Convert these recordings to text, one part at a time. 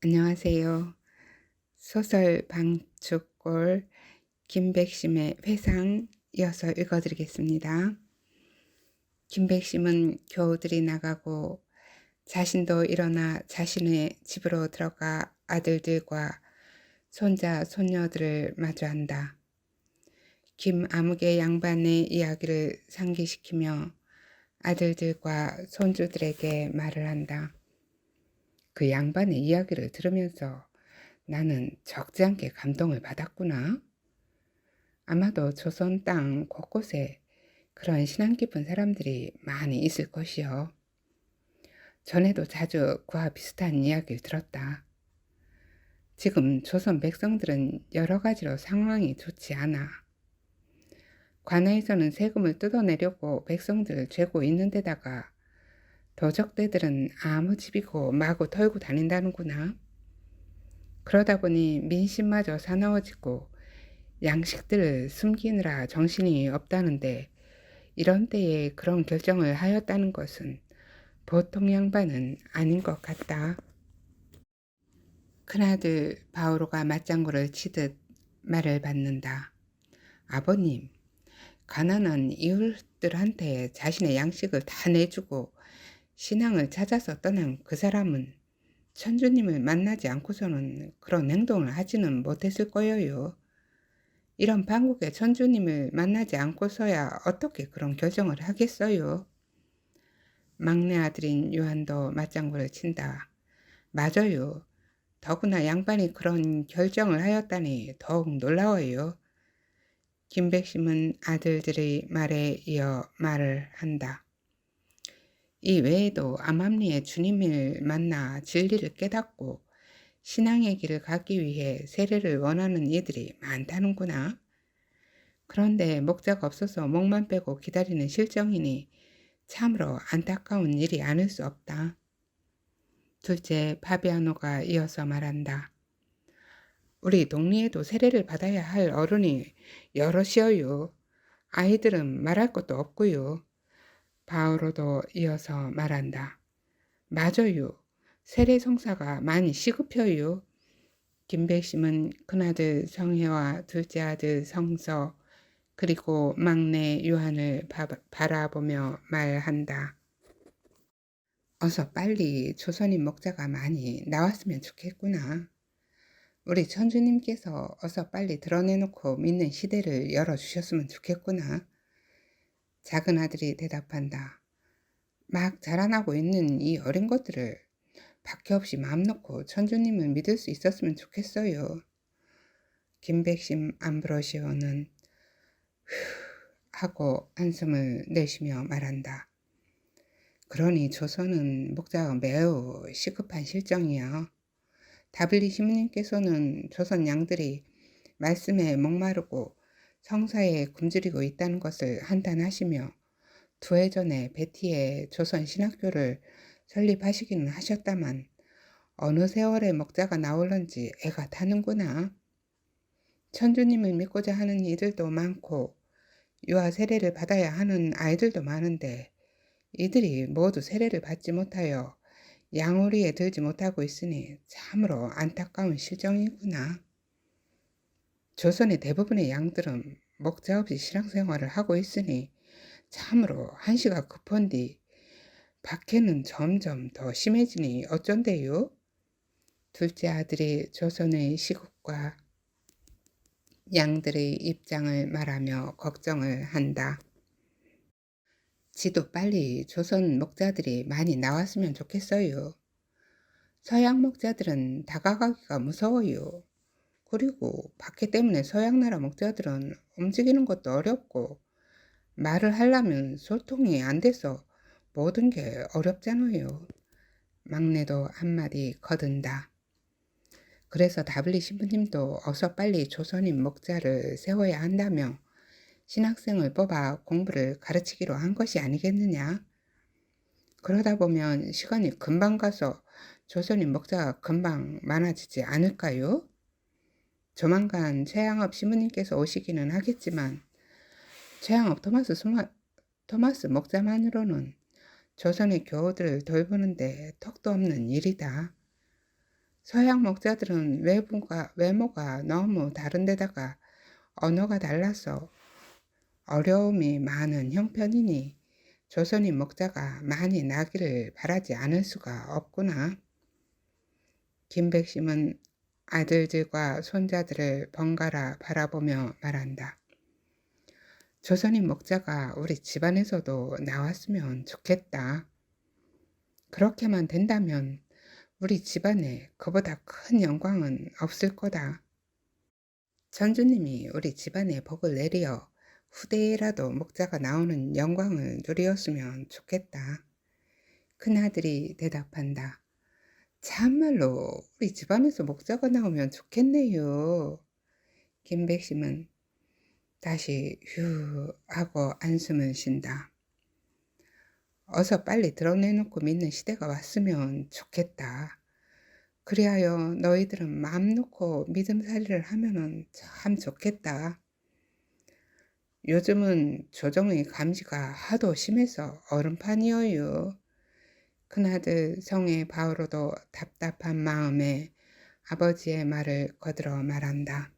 안녕하세요. 소설 방출골 김백심의 회상 이어서 읽어드리겠습니다. 김백심은 교우들이 나가고 자신도 일어나 자신의 집으로 들어가 아들들과 손자 손녀들을 마주한다. 김아무개 양반의 이야기를 상기시키며 아들들과 손주들에게 말을 한다. 그 양반의 이야기를 들으면서 나는 적지 않게 감동을 받았구나. 아마도 조선 땅 곳곳에 그런 신앙 깊은 사람들이 많이 있을 것이요. 전에도 자주 그와 비슷한 이야기를 들었다. 지금 조선 백성들은 여러 가지로 상황이 좋지 않아. 관아에서는 세금을 뜯어내려고 백성들을 죄고 있는 데다가 도적대들은 아무 집이고 마구 털고 다닌다는구나. 그러다 보니 민심마저 사나워지고 양식들을 숨기느라 정신이 없다는데 이런 때에 그런 결정을 하였다는 것은 보통 양반은 아닌 것 같다. 큰아들 바오로가 맞장구를 치듯 말을 받는다. 아버님, 가난한 이웃들한테 자신의 양식을 다 내주고 신앙을 찾아서 떠난 그 사람은 천주님을 만나지 않고서는 그런 행동을 하지는 못했을 거예요. 이런 판국의 천주님을 만나지 않고서야 어떻게 그런 결정을 하겠어요? 막내 아들인 요한도 맞장구를 친다. 맞아요. 더구나 양반이 그런 결정을 하였다니 더욱 놀라워요. 김백심은 아들들의 말에 이어 말을 한다. 이 외에도 암암리에 주님을 만나 진리를 깨닫고 신앙의 길을 가기 위해 세례를 원하는 이들이 많다는구나. 그런데 목자가 없어서 목만 빼고 기다리는 실정이니 참으로 안타까운 일이 아닐 수 없다. 둘째 파비아노가 이어서 말한다. 우리 동리에도 세례를 받아야 할 어른이 여럿이어요. 아이들은 말할 것도 없고요. 바오로도 이어서 말한다. 맞아요. 세례 성사가 많이 시급해요. 김백심은 큰아들 성혜와 둘째 아들 성서 그리고 막내 요한을 바라보며 말한다. 어서 빨리 조선인 목자가 많이 나왔으면 좋겠구나. 우리 천주님께서 어서 빨리 드러내놓고 믿는 시대를 열어주셨으면 좋겠구나. 작은 아들이 대답한다. 막 자라나고 있는 이 어린 것들을 박해 없이 마음 놓고 천주님을 믿을 수 있었으면 좋겠어요. 김백심 암브로시오는 하고 한숨을 내쉬며 말한다. 그러니 조선은 목자가 매우 시급한 실정이야. 다블리 신부님께서는 조선 양들이 말씀에 목마르고 성사에 굶주리고 있다는 것을 한탄하시며 두 해 전에 베티에 조선 신학교를 설립하시기는 하셨다만 어느 세월에 목자가 나올런지 애가 타는구나. 천주님을 믿고자 하는 이들도 많고 유아 세례를 받아야 하는 아이들도 많은데 이들이 모두 세례를 받지 못하여 양우리에 들지 못하고 있으니 참으로 안타까운 실정이구나. 조선의 대부분의 양들은 목자 없이 신앙생활을 하고 있으니 참으로 한시가 급한디 박해는 점점 더 심해지니 어쩐대요? 둘째 아들이 조선의 시국과 양들의 입장을 말하며 걱정을 한다. 지도 빨리 조선 목자들이 많이 나왔으면 좋겠어요. 서양 목자들은 다가가기가 무서워요. 그리고 박해 때문에 서양 나라 목자들은 움직이는 것도 어렵고 말을 하려면 소통이 안 돼서 모든 게 어렵잖아요. 막내도 한마디 거둔다. 그래서 다블리 신부님도 어서 빨리 조선인 목자를 세워야 한다며 신학생을 뽑아 공부를 가르치기로 한 것이 아니겠느냐. 그러다 보면 시간이 금방 가서 조선인 목자가 금방 많아지지 않을까요? 조만간 최양업 신부님께서 오시기는 하겠지만 최양업 토마스 목자만으로는 조선의 교우들을 돌보는데 턱도 없는 일이다. 서양 목자들은 외모가 너무 다른데다가 언어가 달라서 어려움이 많은 형편이니 조선인 목자가 많이 나기를 바라지 않을 수가 없구나. 김백심은 아들들과 손자들을 번갈아 바라보며 말한다. 조선인 목자가 우리 집안에서도 나왔으면 좋겠다. 그렇게만 된다면 우리 집안에 그보다 큰 영광은 없을 거다. 천주님이 우리 집안에 복을 내리어 후대에라도 목자가 나오는 영광을 누리었으면 좋겠다. 큰아들이 대답한다. 참말로 우리 집안에서 목자가 나오면 좋겠네요. 김백심은 다시 휴 하고 한숨을 쉰다. 어서 빨리 드러내놓고 믿는 시대가 왔으면 좋겠다. 그리하여 너희들은 마음 놓고 믿음살이를 하면은 참 좋겠다. 요즘은 조정의 감시가 하도 심해서 얼음판이어요. 큰아들 성의 바오로도 답답한 마음에 아버지의 말을 거들어 말한다.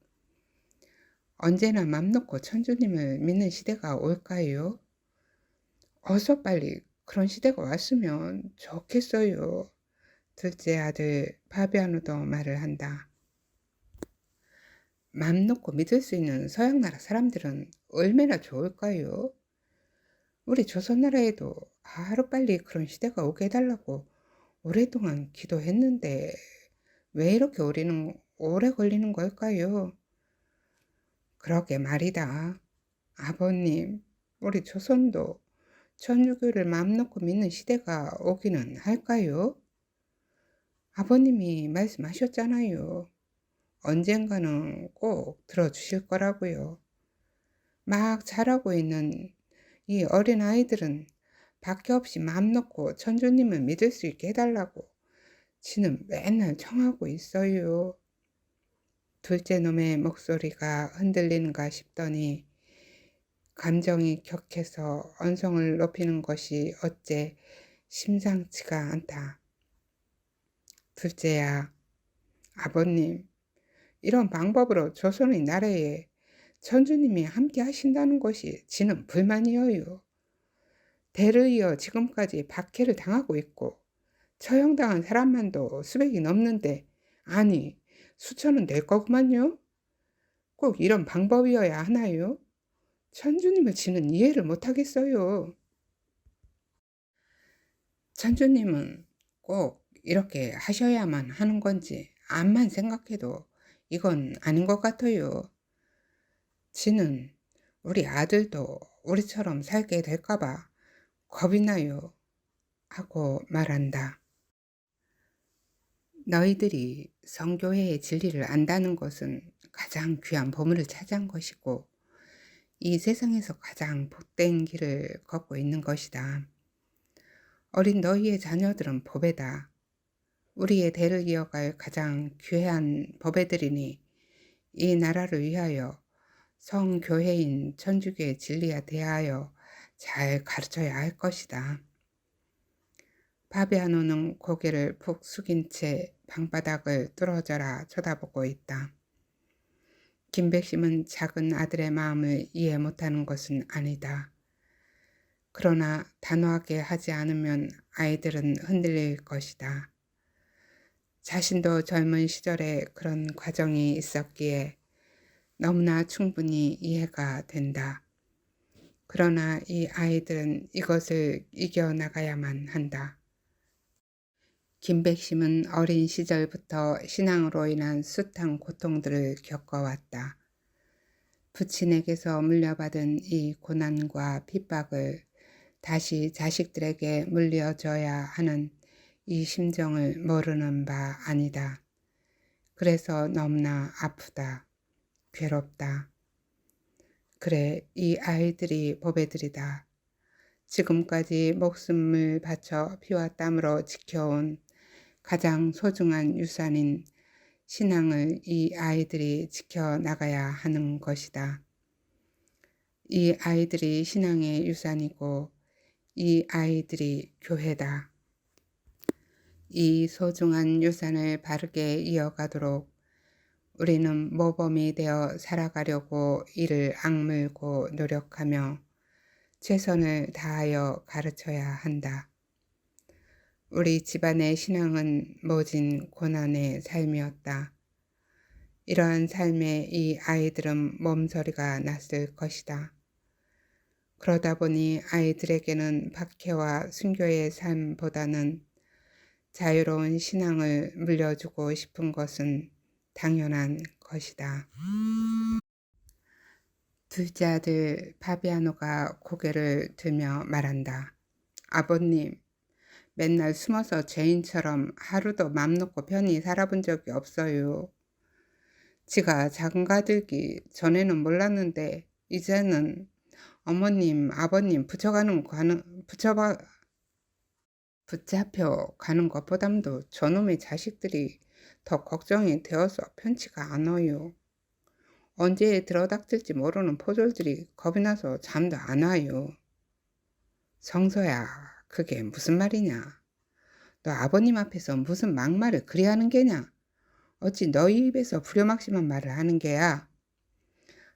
언제나 맘 놓고 천주님을 믿는 시대가 올까요? 어서 빨리 그런 시대가 왔으면 좋겠어요. 둘째 아들 파비아노도 말을 한다. 맘 놓고 믿을 수 있는 서양 나라 사람들은 얼마나 좋을까요? 우리 조선 나라에도 하루빨리 그런 시대가 오게 해달라고 오랫동안 기도했는데 왜 이렇게 오래 걸리는 걸까요? 그러게 말이다. 아버님, 우리 조선도 천주교를 맘 놓고 믿는 시대가 오기는 할까요? 아버님이 말씀하셨잖아요. 언젠가는 꼭 들어주실 거라고요. 막 자라고 있는 이 어린 아이들은 밖에 없이 맘 놓고 천주님을 믿을 수 있게 해달라고 지는 맨날 청하고 있어요. 둘째 놈의 목소리가 흔들리는가 싶더니 감정이 격해서 언성을 높이는 것이 어째 심상치가 않다. 둘째야, 아버님, 이런 방법으로 조선의 나라에 천주님이 함께 하신다는 것이 지는 불만이어요. 대를 이어 지금까지 박해를 당하고 있고 처형당한 사람만도 수백이 넘는데 아니 수천은 될 거구만요. 꼭 이런 방법이어야 하나요? 천주님을 지는 이해를 못하겠어요. 천주님은 꼭 이렇게 하셔야만 하는 건지 암만 생각해도 이건 아닌 것 같아요. 지는 우리 아들도 우리처럼 살게 될까봐 겁이 나요. 하고 말한다. 너희들이 성교회의 진리를 안다는 것은 가장 귀한 보물을 차지한 것이고 이 세상에서 가장 복된 길을 걷고 있는 것이다. 어린 너희의 자녀들은 법에다. 우리의 대를 이어갈 가장 귀한 법애들이니 이 나라를 위하여 성교회인 천주교의 진리에 대하여 잘 가르쳐야 할 것이다. 파비아노는 고개를 푹 숙인 채 방바닥을 뚫어져라 쳐다보고 있다. 김백심은 작은 아들의 마음을 이해 못하는 것은 아니다. 그러나 단호하게 하지 않으면 아이들은 흔들릴 것이다. 자신도 젊은 시절에 그런 과정이 있었기에 너무나 충분히 이해가 된다. 그러나 이 아이들은 이것을 이겨나가야만 한다. 김백심은 어린 시절부터 신앙으로 인한 숱한 고통들을 겪어왔다. 부친에게서 물려받은 이 고난과 핍박을 다시 자식들에게 물려줘야 하는 이 심정을 모르는 바 아니다. 그래서 너무나 아프다. 괴롭다. 그래, 이 아이들이 보배들이다. 지금까지 목숨을 바쳐 피와 땀으로 지켜온 가장 소중한 유산인 신앙을 이 아이들이 지켜나가야 하는 것이다. 이 아이들이 신앙의 유산이고 이 아이들이 교회다. 이 소중한 유산을 바르게 이어가도록 우리는 모범이 되어 살아가려고 이를 악물고 노력하며 최선을 다하여 가르쳐야 한다. 우리 집안의 신앙은 모진 고난의 삶이었다. 이러한 삶에 이 아이들은 몸서리가 났을 것이다. 그러다 보니 아이들에게는 박해와 순교의 삶보다는 자유로운 신앙을 물려주고 싶은 것은 당연한 것이다. 둘째 아들 파비아노가 고개를 들며 말한다. 아버님, 맨날 숨어서 죄인처럼 하루도 맘 놓고 편히 살아본 적이 없어요. 지가 장가들기 전에는 몰랐는데 이제는 어머님, 아버님 붙잡혀 가는 것보담도 저놈의 자식들이 더 걱정이 되어서 편치가 않아요. 언제 들어닥칠지 모르는 포졸들이 겁이 나서 잠도 안 와요. 성서야, 그게 무슨 말이냐? 너 아버님 앞에서 무슨 막말을 그리 하는 게냐? 어찌 너희 입에서 부려막심한 말을 하는 게야?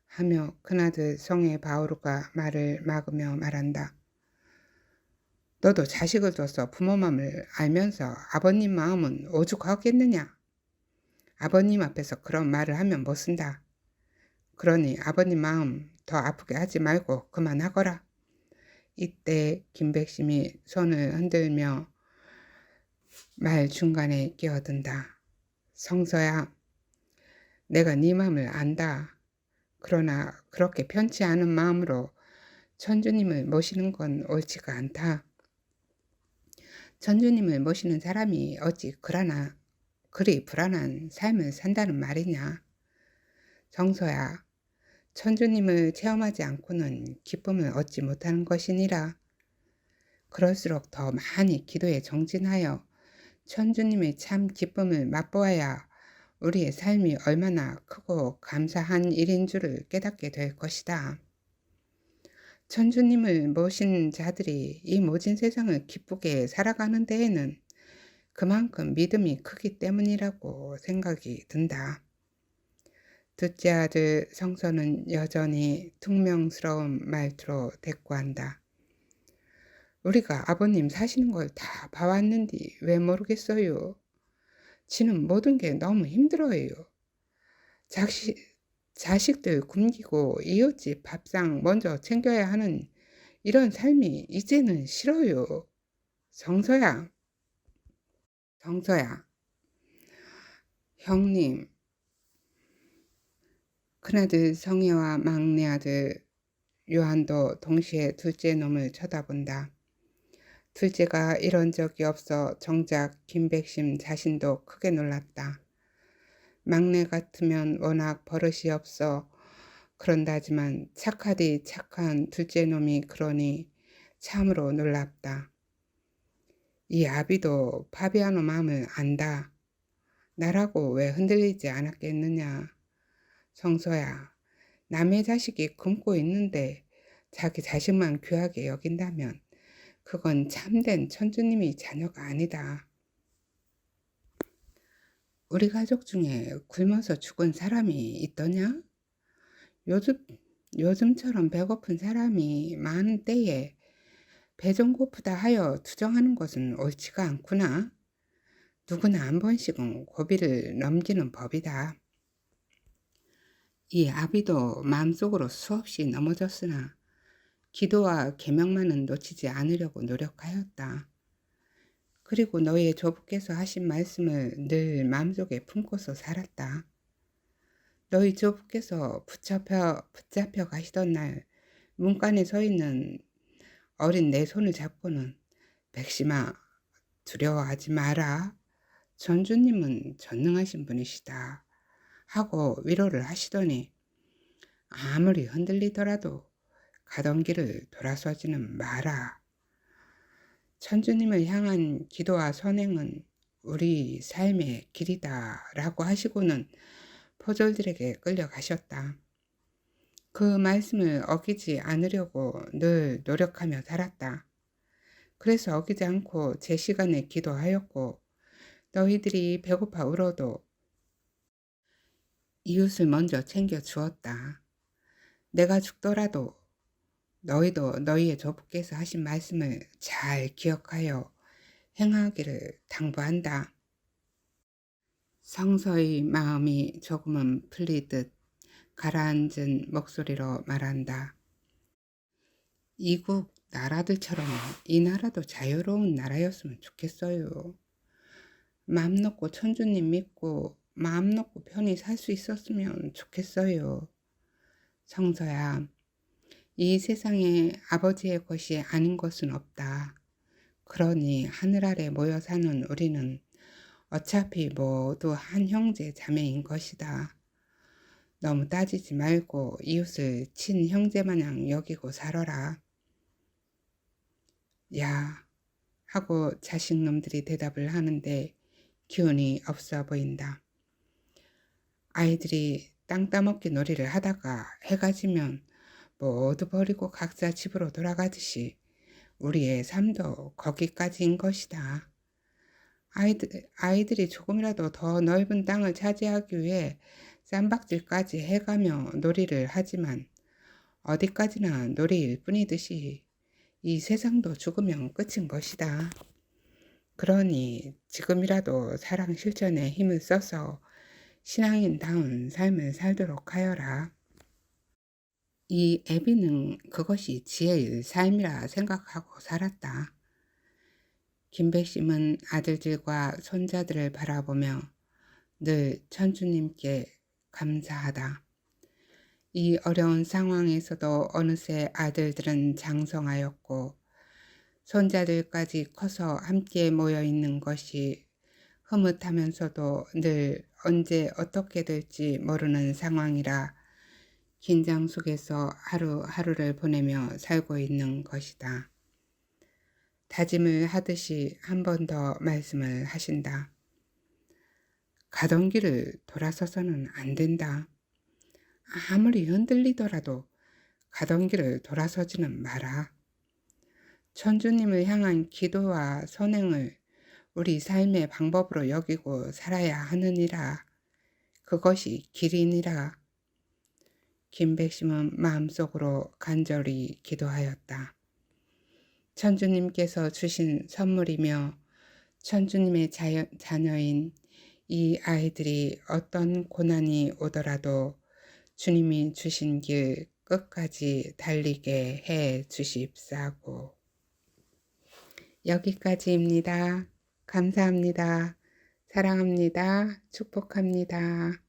하며 큰아들 성의 바오르가 말을 막으며 말한다. 너도 자식을 둬서 부모 마음을 알면서 아버님 마음은 오죽하겠느냐? 아버님 앞에서 그런 말을 하면 못 쓴다. 그러니 아버님 마음 더 아프게 하지 말고 그만하거라. 이때 김백심이 손을 흔들며 말 중간에 끼어든다. 성서야, 내가 네 마음을 안다. 그러나 그렇게 편치 않은 마음으로 천주님을 모시는 건 옳지가 않다. 천주님을 모시는 사람이 어찌 그리 불안한 삶을 산다는 말이냐. 성서야, 천주님을 체험하지 않고는 기쁨을 얻지 못하는 것이니라. 그럴수록 더 많이 기도에 정진하여 천주님의 참 기쁨을 맛보아야 우리의 삶이 얼마나 크고 감사한 일인 줄을 깨닫게 될 것이다. 천주님을 모신 자들이 이 모진 세상을 기쁘게 살아가는 데에는 그만큼 믿음이 크기 때문이라고 생각이 든다. 둘째 아들 성서는 여전히 퉁명스러운 말투로 대꾸한다. 우리가 아버님 사시는 걸 다 봐왔는디 왜 모르겠어요. 지는 모든 게 너무 힘들어요. 자식들 굶기고 이웃집 밥상 먼저 챙겨야 하는 이런 삶이 이제는 싫어요. 성서야, 형님. 큰아들 성혜와 막내 아들 요한도 동시에 둘째 놈을 쳐다본다. 둘째가 이런 적이 없어 정작 김백심 자신도 크게 놀랐다. 막내 같으면 워낙 버릇이 없어 그런다지만 착하디 착한 둘째 놈이 그러니 참으로 놀랍다. 이 아비도 파비아노 마음을 안다. 나라고 왜 흔들리지 않았겠느냐. 성서야, 남의 자식이 굶고 있는데 자기 자식만 귀하게 여긴다면 그건 참된 천주님이 자녀가 아니다. 우리 가족 중에 굶어서 죽은 사람이 있더냐? 요즘처럼 배고픈 사람이 많은 때에 배 좀 고프다 하여 투정하는 것은 옳지가 않구나. 누구나 한 번씩은 고비를 넘기는 법이다. 이 아비도 마음속으로 수없이 넘어졌으나 기도와 계명만은 놓치지 않으려고 노력하였다. 그리고 너의 조부께서 하신 말씀을 늘 마음속에 품고서 살았다. 너희 조부께서 붙잡혀 가시던 날 문간에 서 있는 어린 내 손을 잡고는 백심아, 두려워하지 마라. 전주님은 전능하신 분이시다. 하고 위로를 하시더니 아무리 흔들리더라도 가던 길을 돌아서지는 마라. 천주님을 향한 기도와 선행은 우리 삶의 길이다 라고 하시고는 포졸들에게 끌려가셨다. 그 말씀을 어기지 않으려고 늘 노력하며 살았다. 그래서 어기지 않고 제 시간에 기도하였고 너희들이 배고파 울어도 이웃을 먼저 챙겨 주었다. 내가 죽더라도 너희도 너희의 조부께서 하신 말씀을 잘 기억하여 행하기를 당부한다. 성서의 마음이 조금은 풀리듯 가라앉은 목소리로 말한다. 이국 나라들처럼 이 나라도 자유로운 나라였으면 좋겠어요. 마음 놓고 천주님 믿고 마음 놓고 편히 살 수 있었으면 좋겠어요. 성서야, 이 세상에 아버지의 것이 아닌 것은 없다. 그러니 하늘 아래 모여 사는 우리는 어차피 모두 한 형제 자매인 것이다. 너무 따지지 말고 이웃을 친형제 마냥 여기고 살아라. 야, 하고 자식놈들이 대답을 하는데 기운이 없어 보인다. 아이들이 땅 따먹기 놀이를 하다가 해가 지면 모두 버리고 각자 집으로 돌아가듯이 우리의 삶도 거기까지인 것이다. 아이들이 조금이라도 더 넓은 땅을 차지하기 위해 쌈박질까지 해가며 놀이를 하지만 어디까지나 놀이일 뿐이듯이 이 세상도 죽으면 끝인 것이다. 그러니 지금이라도 사랑 실천에 힘을 써서 신앙인다운 삶을 살도록 하여라. 이 애비는 그것이 지혜의 삶이라 생각하고 살았다. 김백심은 아들들과 손자들을 바라보며 늘 천주님께 감사하다. 이 어려운 상황에서도 어느새 아들들은 장성하였고 손자들까지 커서 함께 모여 있는 것이 흐뭇하면서도 늘 언제 어떻게 될지 모르는 상황이라 긴장 속에서 하루하루를 보내며 살고 있는 것이다. 다짐을 하듯이 한 번 더 말씀을 하신다. 가던 길을 돌아서서는 안 된다. 아무리 흔들리더라도 가던 길을 돌아서지는 마라. 천주님을 향한 기도와 선행을 우리 삶의 방법으로 여기고 살아야 하느니라. 그것이 길이니라. 김백심은 마음속으로 간절히 기도하였다. 천주님께서 주신 선물이며 천주님의 자녀인 이 아이들이 어떤 고난이 오더라도 주님이 주신 길 끝까지 달리게 해 주십사고. 여기까지입니다. 감사합니다. 사랑합니다. 축복합니다.